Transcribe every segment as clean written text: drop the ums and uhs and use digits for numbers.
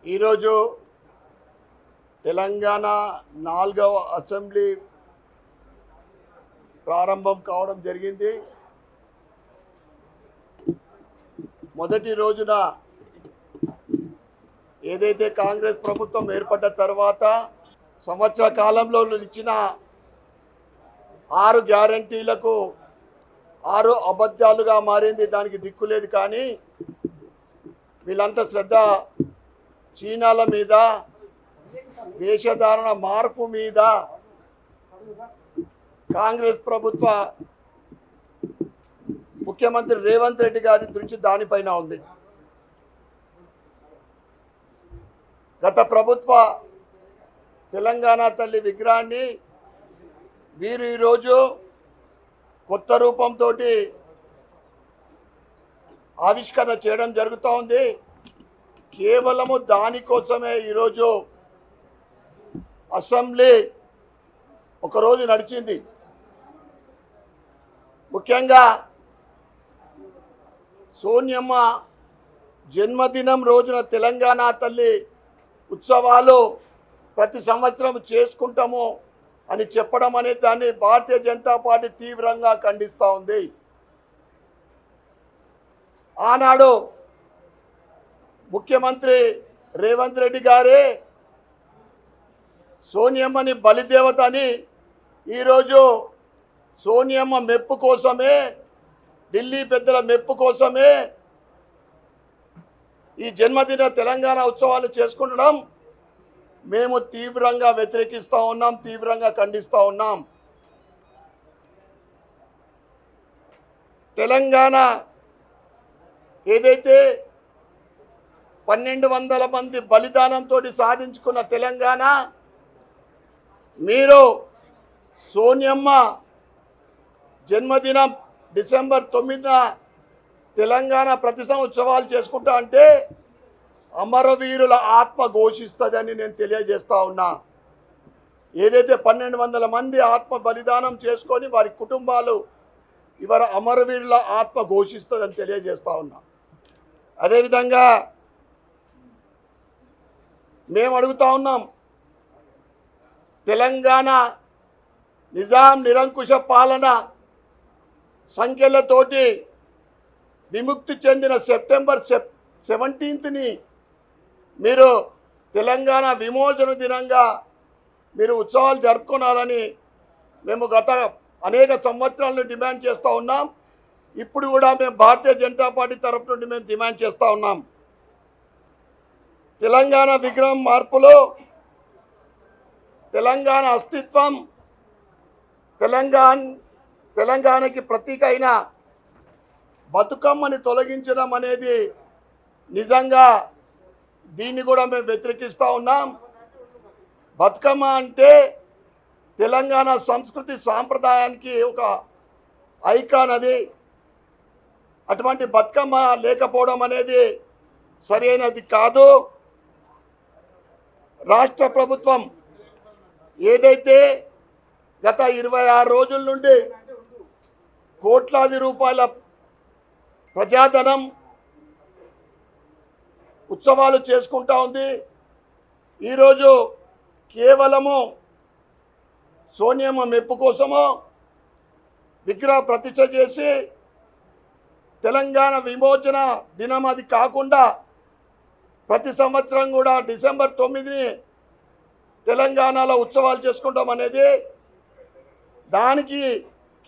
ఈరోజు తెలంగాణ 4వ అసెంబ్లీ ప్రారంభం కావడం జరిగింది. మొదటి రోజున ఏదైతే కాంగ్రెస్ ప్రభుత్వం ఏర్పడ్డ తర్వాత సంవత్సర కాలంలో ఇచ్చిన 6 గ్యారంటీలకు 6 అబద్ధాలుగా మారింది. దానికి దిక్కులేదు. కానీ వీళ్ళంతా శ్రద్ధ చీనాల మీద, వేషధారణ మార్పు మీద కాంగ్రెస్ ప్రభుత్వ ముఖ్యమంత్రి రేవంత్ రెడ్డి గారి దృష్టి దానిపైన ఉంది. గత ప్రభుత్వ తెలంగాణ తల్లి విగ్రహాన్ని వీరు ఈరోజు కొత్త రూపంతో ఆవిష్కరణ చేయడం జరుగుతూ ఉంది. కేవలము దానికోసమే ఈరోజు అసెంబ్లీ ఒకరోజు నడిచింది. ముఖ్యంగా సోనియమ్మ జన్మదినం రోజున తెలంగాణ తల్లి ఉత్సవాలు ప్రతి సంవత్సరం చేసుకుంటాము అని చెప్పడం అనే దాన్ని భారతీయ జనతా పార్టీ తీవ్రంగా ఖండిస్తూ ఉంది. ఆనాడు ముఖ్యమంత్రి రేవంత్ రెడ్డి గారే సోనియమ్మని బలిదేవత అని ఈరోజు సోనియమ్మ మెప్పు కోసమే, ఢిల్లీ పెద్దల మెప్పు కోసమే ఈ జన్మదిన తెలంగాణ ఉత్సవాలు చేసుకుంటున్నాం. మేము తీవ్రంగా వ్యతిరేకిస్తూ ఉన్నాం, తీవ్రంగా ఖండిస్తూ ఉన్నాం. తెలంగాణ ఏదైతే 1200 మంది బలిదానంతో సాధించుకున్న తెలంగాణ, మీరు సోనియమ్మ జన్మదినం డిసెంబర్ 9న తెలంగాణ ప్రతి ఉత్సవాలు చేసుకుంటా అంటే అమరవీరుల ఆత్మ ఘోషిస్తుందని నేను తెలియజేస్తా ఉన్నా. ఏదైతే 1200 మంది ఆత్మ బలిదానం చేసుకొని వారి కుటుంబాలు ఇవాళ అమరవీరుల ఆత్మ ఘోషిస్తుందని తెలియజేస్తా ఉన్నా. అదేవిధంగా మేము అడుగుతా ఉన్నాం, తెలంగాణ నిజాం నిరంకుశ పాలన సంఖ్యలతోటి విముక్తి చెందిన సెప్టెంబర్ 17ని మీరు తెలంగాణ విమోచన దినంగా మీరు ఉత్సవాలు జరుపుకోవాలని మేము గత అనేక సంవత్సరాలను డిమాండ్ చేస్తూ ఉన్నాం. ఇప్పుడు కూడా మేము భారతీయ జనతా పార్టీ తరఫు నుండి మేము డిమాండ్ చేస్తూ ఉన్నాం. తెలంగాణ విగ్రహం మార్పులో తెలంగాణ అస్తిత్వం, తెలంగాణకి ప్రతీక అయిన బతుకమ్మని తొలగించడం అనేది నిజంగా దీన్ని కూడా మేము వ్యతిరేకిస్తూ ఉన్నాం. బతుకమ్మ అంటే తెలంగాణ సంస్కృతి సాంప్రదాయానికి ఒక ఐకాన్. అది అటువంటి బతుకమ్మ లేకపోవడం అనేది సరైనది కాదు. రాష్ట్ర ప్రభుత్వం ఏదైతే గత 26 రోజుల నుండి కోట్లాది రూపాయల ప్రజాధనం ఉత్సవాలు చేసుకుంటా ఉంది. ఈరోజు కేవలము సోనియమ్మ మెప్పు కోసమో విగ్రహ ప్రతిష్ఠ చేసి తెలంగాణ విమోచన దినం అది కాకుండా ప్రతి సంవత్సరం కూడా డిసెంబర్ 9ని తెలంగాణలో ఉత్సవాలు చేసుకుంటాం అనేది, దానికి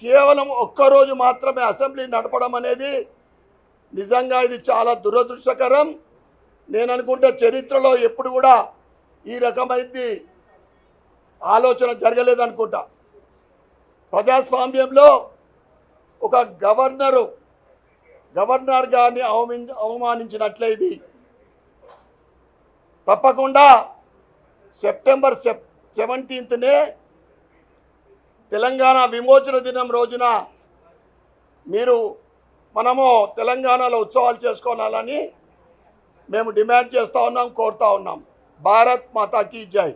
కేవలం ఒక్కరోజు మాత్రమే అసెంబ్లీ నడపడం అనేది నిజంగా ఇది చాలా దురదృష్టకరం. నేను అనుకుంటే చరిత్రలో ఎప్పుడు కూడా ఈ రకమైనది ఆలోచన జరగలేదనుకుంటా. ప్రజాస్వామ్యంలో ఒక గవర్నర్ గారిని అవమానించినట్లయితే తప్పకుండా సెప్టెంబర్ 17నే తెలంగాణ విమోచన దినం రోజున మనము తెలంగాణలో ఉత్సవాలు చేసుకోవాలని మేము డిమాండ్ చేస్తూ ఉన్నాం, కోరుతా ఉన్నాం. భారత్ మాతా కీ జై.